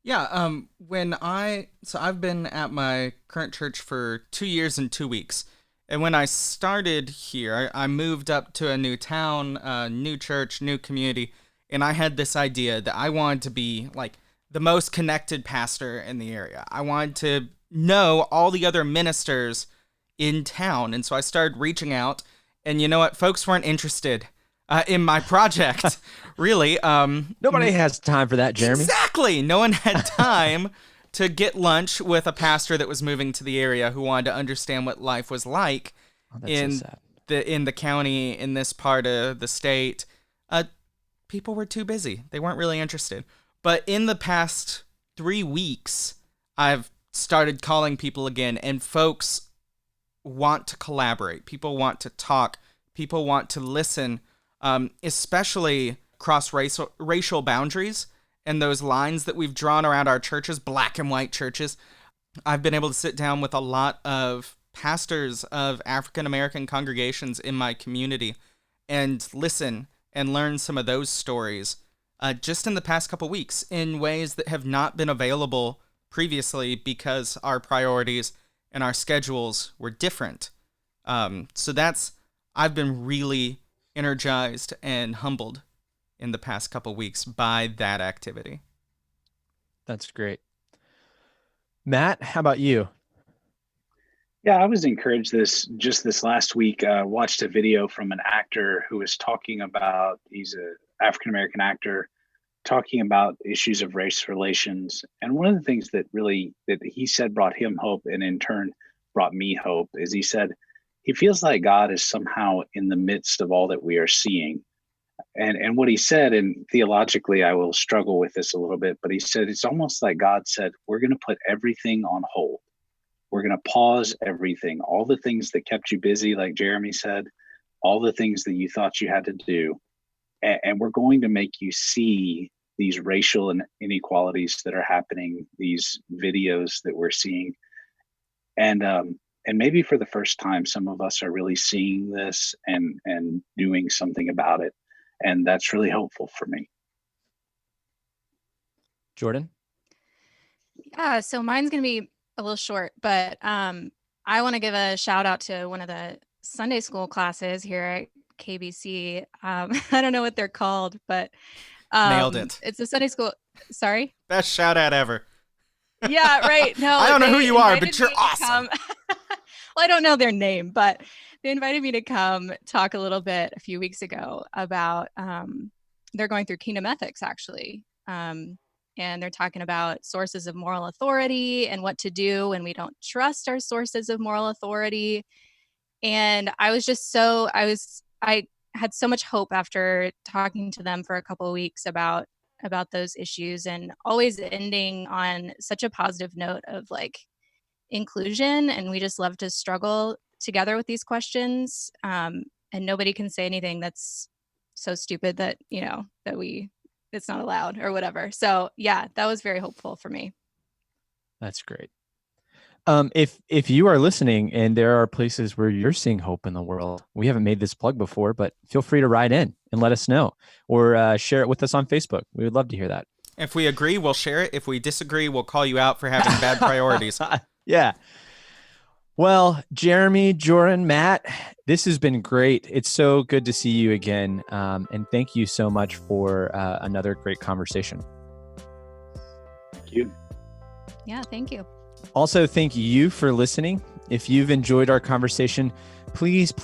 Yeah, I've been at my current church for 2 years and 2 weeks. And when I started here, I moved up to a new town, new church, new community, and I had this idea that I wanted to be like the most connected pastor in the area. I wanted to know all the other ministers in town, and so I started reaching out, and you know what? Folks weren't interested in my project, really. Nobody has time for that, Jeremy. Exactly. No one had time to get lunch with a pastor that was moving to the area who wanted to understand what life was like in the county, in this part of the state. People were too busy. They weren't really interested. But in the past 3 weeks, I've started calling people again, and folks want to collaborate. People want to talk. People want to listen, especially cross-racial boundaries and those lines that we've drawn around our churches, black and white churches. I've been able to sit down with a lot of pastors of African-American congregations in my community and listen and learn some of those stories just in the past couple weeks in ways that have not been available previously because our priorities and our schedules were different. I've been really energized and humbled in the past couple weeks by that activity. That's great. Matt, how about you? Yeah, I was encouraged this last week. Watched a video from an actor who was talking about, he's an African-American actor, talking about issues of race relations. And one of the things that he said brought him hope, and in turn brought me hope, is he said he feels like God is somehow in the midst of all that we are seeing. And what he said, and theologically I will struggle with this a little bit, but he said it's almost like God said, we're going to put everything on hold. We're going to pause everything, all the things that kept you busy, like Jeremy said, all the things that you thought you had to do. And we're going to make you see these racial inequalities that are happening, these videos that we're seeing. And maybe for the first time, some of us are really seeing this and doing something about it. And that's really hopeful for me. Jordan? Yeah, so mine's going to be a little short, but I want to give a shout out to one of the Sunday school classes here at KBC. I don't know what they're called, but nailed it. It's a Sunday school. Sorry? Best shout out ever. Yeah, right. No, I don't know who you are, but you're awesome. Well, I don't know their name, but they invited me to come talk a little bit a few weeks ago about they're going through kingdom ethics, actually. And they're talking about sources of moral authority and what to do when we don't trust our sources of moral authority. And I had so much hope after talking to them for a couple of weeks about those issues, and always ending on such a positive note of like inclusion. And we just love to struggle together with these questions. And nobody can say anything that's so stupid that, it's not allowed or whatever. So yeah, that was very hopeful for me. That's great. If you are listening and there are places where you're seeing hope in the world, we haven't made this plug before, but feel free to write in and let us know, or share it with us on Facebook. We would love to hear that. If we agree, we'll share it. If we disagree, we'll call you out for having bad priorities. Yeah. Well, Jeremy, Jordan, Matt, this has been great. It's so good to see you again. And thank you so much for another great conversation. Thank you. Yeah, thank you. Also, thank you for listening. If you've enjoyed our conversation, please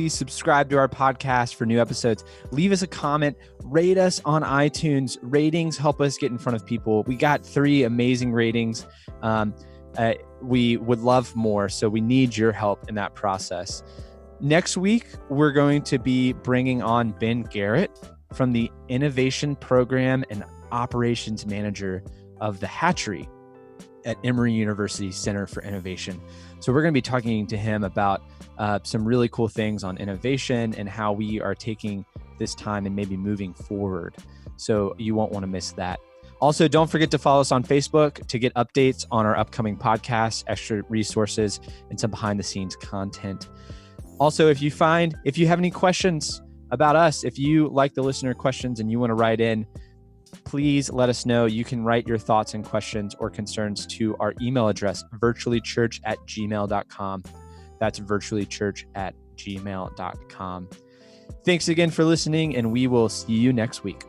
subscribe to our podcast for new episodes. Leave us a comment, rate us on iTunes. Ratings help us get in front of people. We got 3 amazing ratings. We would love more, so we need your help in that process. Next week, we're going to be bringing on Ben Garrett from the Innovation Program and Operations Manager of the Hatchery at Emory University Center for Innovation. So we're going to be talking to him about some really cool things on innovation and how we are taking this time and maybe moving forward. So you won't want to miss that. Also, don't forget to follow us on Facebook to get updates on our upcoming podcasts, extra resources, and some behind the scenes content. Also, if you have any questions about us, if you like the listener questions and you want to write in, please let us know. You can write your thoughts and questions or concerns to our email address, virtuallychurch@gmail.com. That's virtuallychurch@gmail.com. Thanks again for listening, and we will see you next week.